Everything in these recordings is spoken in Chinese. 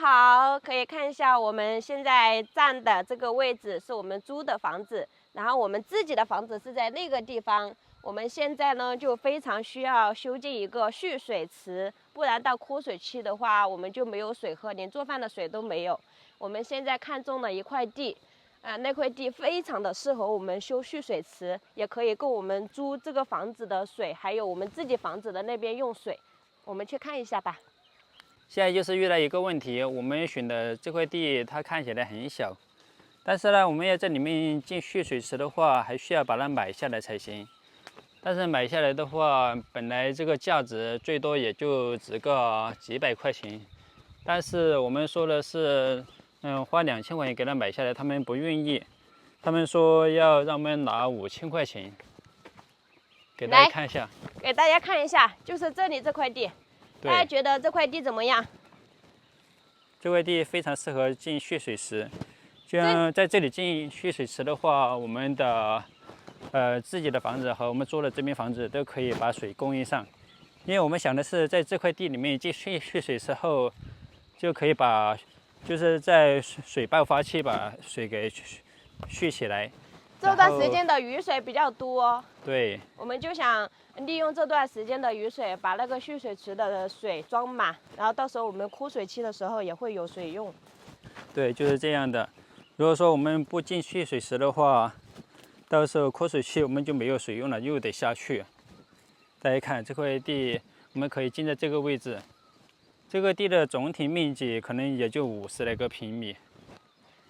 好，可以看一下我们现在站的这个位置是我们租的房子，然后我们自己的房子是在那个地方。我们现在呢就非常需要修建一个蓄水池，不然到枯水期的话，我们就没有水喝，连做饭的水都没有。我们现在看中了一块地，那块地非常的适合我们修蓄水池，也可以供我们租这个房子的水，还有我们自己房子的那边用水。我们去看一下吧。现在就是遇到一个问题，我们选的这块地它看起来很小，但是呢，我们要在里面建蓄水池的话，还需要把它买下来才行。但是买下来的话，本来这个价值最多也就值个几百块钱，但是我们说的是，花2000块钱给他买下来，他们不愿意，他们说要让我们拿5000块钱。给大家看一下，给大家看一下，就是这里这块地，大家觉得这块地怎么样？这块地非常适合建蓄水池，就像在这里建蓄水池的话，我们的自己的房子和我们租的这边房子都可以把水供应上，因为我们想的是在这块地里面建蓄水池后，就可以就是在水爆发期把水给蓄起来。这段时间的雨水比较多，对，我们就想利用这段时间的雨水，把那个蓄水池的水装满，然后到时候我们枯水期的时候也会有水用。对，就是这样的。如果说我们不建蓄水池的话，到时候枯水期我们就没有水用了，又得下去。大家看这块地，我们可以建在这个位置。这个地的总体面积可能也就50来个平米。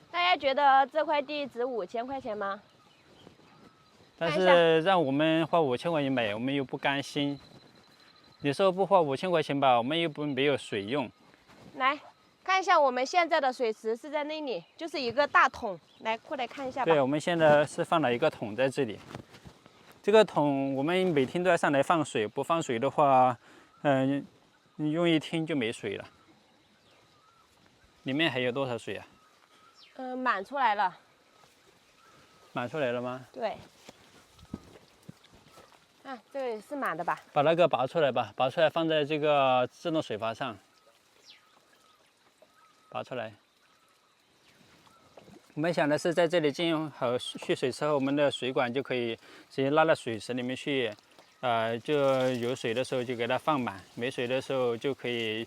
大家觉得这块地值5000块钱吗？但是让我们花5000块钱买，我们又不甘心。你说不花5000块钱吧，我们又没有水用。来看一下，我们现在的水池是在那里，就是一个大桶。来，过来看一下吧。对，我们现在是放了一个桶在这里。这个桶我们每天都要上来放水，不放水的话，你用一天就没水了。里面还有多少水啊？满出来了。满出来了吗？对。啊，这个是满的吧？把那个拔出来吧，拔出来放在这个自动水阀上。拔出来。我们想的是在这里建好蓄水池后，我们的水管就可以直接拉到水池里面去，就有水的时候就给它放满，没水的时候就可以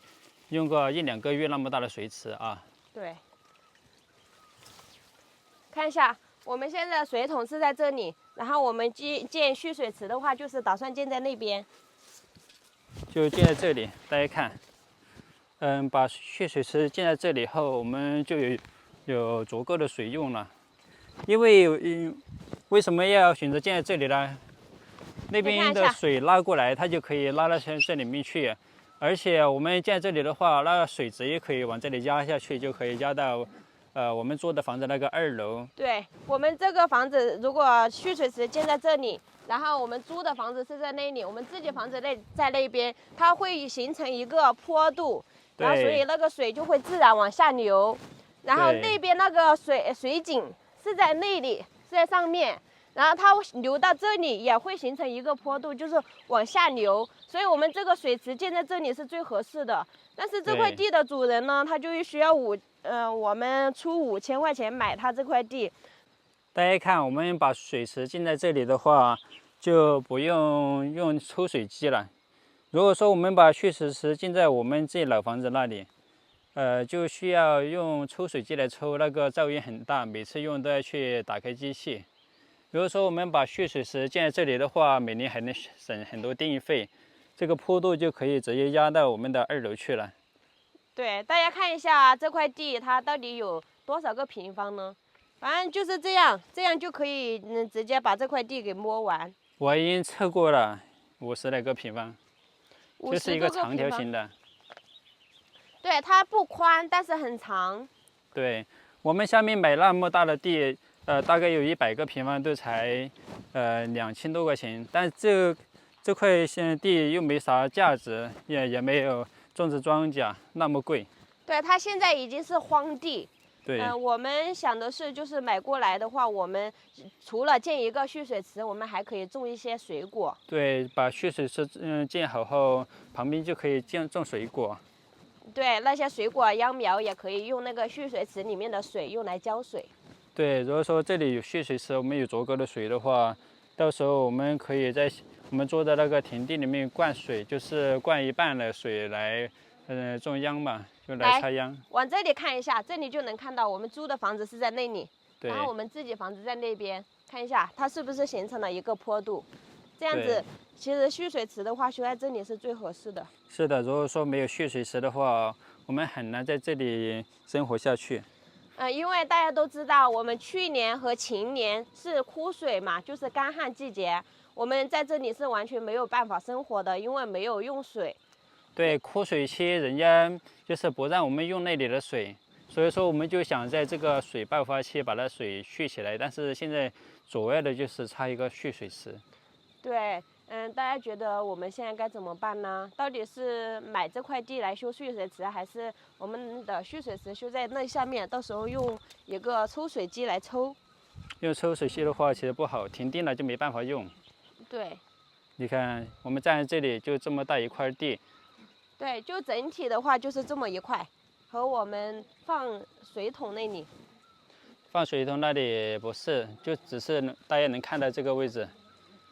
用个1、2个月那么大的水池啊。对。看一下，我们现在的水桶是在这里，然后我们建蓄水池的话，就是打算建在那边。就建在这里，大家看。把蓄水池建在这里后，我们就有足够的水用了。因为为什么要选择建在这里呢？那边的水拉过来，它就可以拉到这里面去，而且我们建在这里的话，那水质也可以往这里压下去，就可以压到我们租的房子那个2楼。对，我们这个房子如果蓄水池建在这里，然后我们租的房子是在那里，我们自己房子在那边，它会形成一个坡度。然后所以那个水就会自然往下流，然后那边那个水井是在那里，是在上面，然后它流到这里也会形成一个坡度，就是往下流，所以我们这个水池建在这里是最合适的。但是这块地的主人呢，他就需要我们出5000块钱买他这块地。大家看，我们把水池建在这里的话，就不用抽水机了。如果说我们把蓄水池建在我们自己老房子那里，就需要用抽水机来抽，那个噪音很大，每次用都要去打开机器。如果说我们把蓄水池建在这里的话，每年还能省很多电费，这个坡度就可以直接压到我们的2楼去了。对，大家看一下这块地它到底有多少个平方呢？反正就是这样就可以直接把这块地给摸完。我已经测过了，50来个平方。就是一个长条形的，对，它不宽，但是很长。对，我们下面买那么大的地，大概有100个平方都才2000多块钱，但这块地又没啥价值，也没有种植庄稼那么贵。对，它现在已经是荒地。对，我们想的是，就是买过来的话，我们除了建一个蓄水池，我们还可以种一些水果。对，把蓄水池建好后，旁边就可以种水果。对，那些水果秧苗也可以用那个蓄水池里面的水用来浇水。对，如果说这里有蓄水池，我们有足够的水的话，到时候我们可以在我们做的那个田地里面灌水，就是灌一半的水来，种秧嘛，就来插秧。往这里看一下，这里就能看到我们租的房子是在那里，对。然后我们自己房子在那边，看一下它是不是形成了一个坡度，这样子，其实蓄水池的话修在这里是最合适的。是的，如果说没有蓄水池的话，我们很难在这里生活下去。因为大家都知道，我们去年和前年是枯水嘛，就是干旱季节，我们在这里是完全没有办法生活的，因为没有用水。对，枯水期人家就是不让我们用那里的水，所以说我们就想在这个水爆发期把那水蓄起来，但是现在主要的就是插一个蓄水池。对，大家觉得我们现在该怎么办呢？到底是买这块地来修蓄水池，还是我们的蓄水池修在那下面，到时候用一个抽水机来抽？用抽水机的话其实不好，停电了就没办法用。对。你看，我们站在这里就这么大一块地。对，就整体的话就是这么一块，和我们放水桶那里。放水桶那里不是，就只是大家能看到这个位置。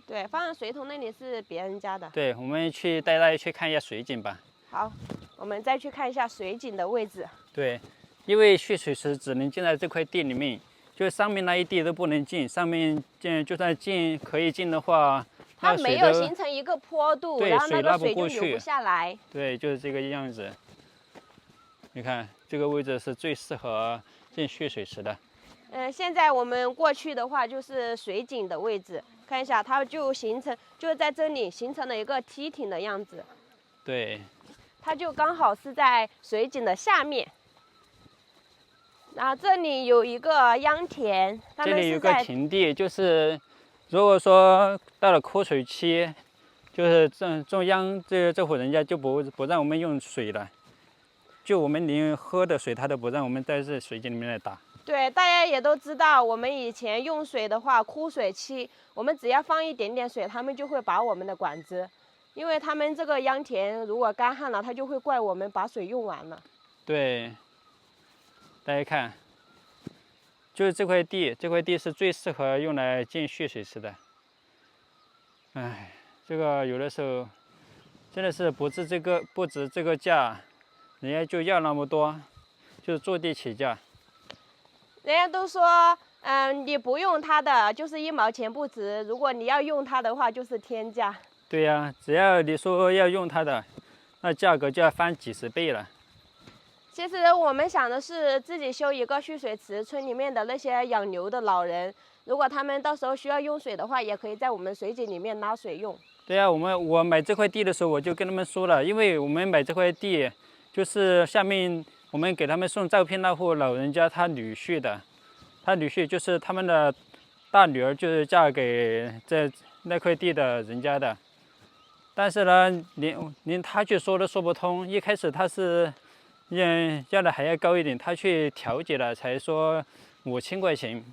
对，放水桶那里是别人家的。对，我们去带大家去看一下水井吧。好，我们再去看一下水井的位置。对，因为蓄水池只能进在这块地里面，就上面那一地都不能进。上面就算可以进的话，它没有形成一个坡度，然后那个水就流不下来。对，就是这个样子。你看这个位置是最适合进蓄水池的。现在我们过去的话就是水井的位置，看一下它就在这里形成了一个梯艇的样子。对。它就刚好是在水井的下面。然后这里有一个秧田，这里有个田地，就是如果说到了枯水期，就是种秧这户人家就不让我们用水了，就我们连喝的水他都不让我们在这水井里面来打。对，大家也都知道，我们以前用水的话，枯水期我们只要放一点点水，他们就会拔我们的管子，因为他们这个秧田如果干旱了，他就会怪我们把水用完了。对，大家看，就是这块地是最适合用来建蓄水池的。哎，这个有的时候真的是不值这个价，人家就要那么多，就是坐地起价。人家都说，你不用它的就是1毛钱不值，如果你要用它的话，就是天价。对呀，只要你说要用它的，那价格就要翻几10倍了。其实我们想的是自己修一个蓄水池，村里面的那些养牛的老人，如果他们到时候需要用水的话，也可以在我们水井里面拉水用。对呀，我买这块地的时候，我就跟他们说了，因为我们买这块地，就是下面我们给他们送照片那户老人家，他女婿就是他们的大女儿，就是嫁给在那块地的人家的。但是呢，连他去说都说不通，一开始他是要的还要高一点，他去调解了，才说5000块钱。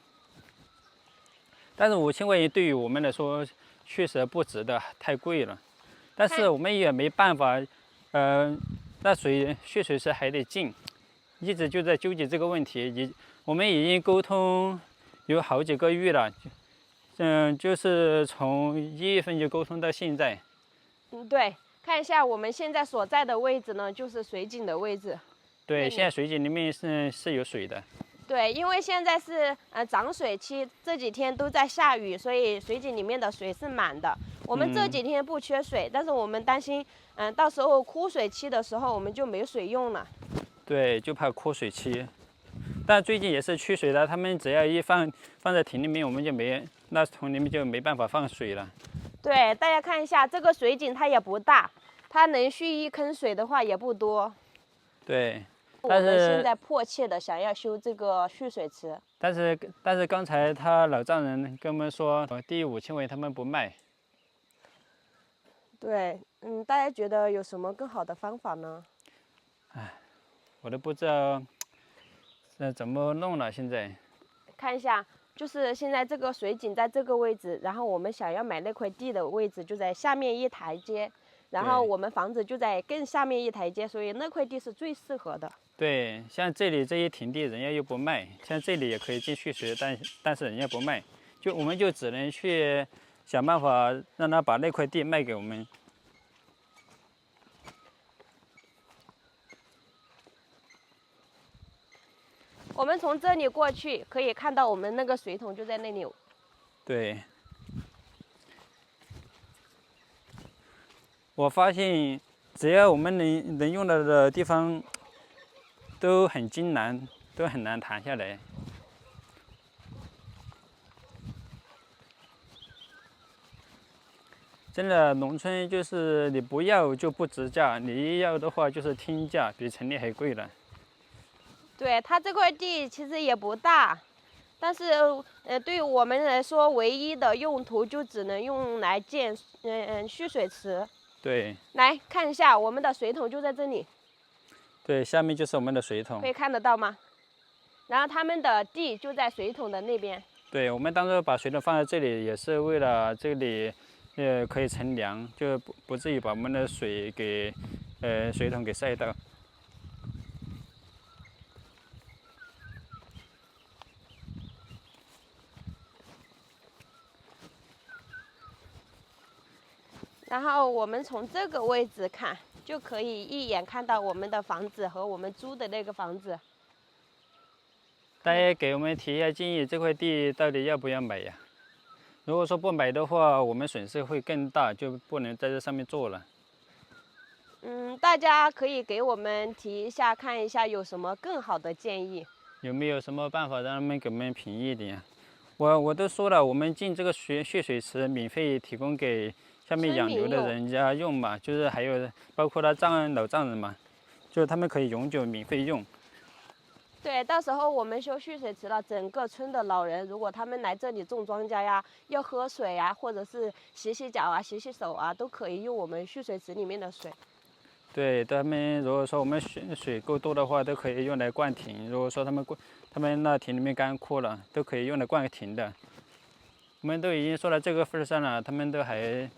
但是5000块钱对于我们来说确实不值得，太贵了。但是我们也没办法，那蓄水池还得进，一直就在纠结这个问题。我们已经沟通有好几个月了，就是从1月份就沟通到现在。对，看一下我们现在所在的位置呢，就是水井的位置。对，现在水井里面是有水的。对，因为现在是涨水期，这几天都在下雨，所以水井里面的水是满的。我们这几天不缺水，但是我们担心，到时候枯水期的时候我们就没水用了。对，就怕枯水期。但最近也是缺水了，他们只要一放在田里面，我们就那桶里面就没办法放水了。对，大家看一下这个水井，它也不大，它能蓄1坑水的话也不多。对，我们现在迫切的想要修这个蓄水池。但是刚才他老丈人跟我们说，地5000块他们不卖。对，大家觉得有什么更好的方法呢？哎，我都不知道怎么弄了。现在看一下，就是现在这个水井在这个位置，然后我们想要买那块地的位置就在下面一台阶。然后我们房子就在更下面一台阶，所以那块地是最适合的。对，像这里这一庭地，人家又不卖，像这里也可以进蓄水，但是人家不卖，我们就只能去想办法让他把那块地卖给我们。我们从这里过去，可以看到我们那个水桶就在那里。对。我发现，只要我们能用到的地方，都很艰难，都很难谈下来。真的，农村就是你不要就不值价，你一要的话就是天价，比城里还贵了。对，它这块地其实也不大，但是对于我们来说，唯一的用途就只能用来建蓄水池。对。来看一下，我们的水桶就在这里。对，下面就是我们的水桶。可以看得到吗？然后他们的地就在水桶的那边。对，我们当初把水桶放在这里，也是为了这里，可以乘凉，就不至于把我们的水给，水桶给晒到。然后我们从这个位置看，就可以一眼看到我们的房子和我们租的那个房子。大家给我们提一下建议，这块地到底要不要买呀？如果说不买的话，我们损失会更大，就不能在这上面做了。大家可以给我们提一下，看一下有什么更好的建议。有没有什么办法让他们给我们便宜一点？我都说了，我们进这个蓄水池免费提供给下面养牛的人家用嘛，就是还有包括老丈人嘛，就是他们可以永久免费用。对，到时候我们修蓄水池了，整个村的老人如果他们来这里种庄稼呀，要喝水呀，或者是洗洗脚啊、洗洗手啊，都可以用我们蓄水池里面的水。对，他们如果说我们水够多的话，都可以用来灌田。如果说他们那田里面干枯了，都可以用来灌田的。我们都已经说到这个份上了，他们都还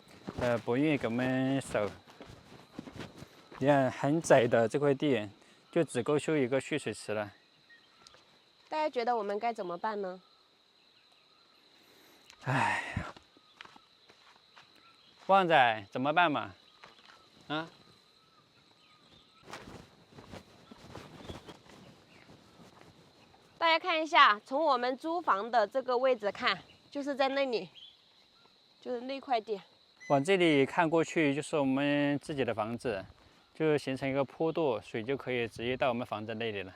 不愿意给我们收。你看很窄的这块地，就只够修一个蓄水池了。大家觉得我们该怎么办呢？唉，旺仔怎么办嘛？啊？大家看一下，从我们租房的这个位置看，就是在那里，就是那块地。往这里看过去，就是我们自己的房子，就形成一个坡度，水就可以直接到我们房子那里了。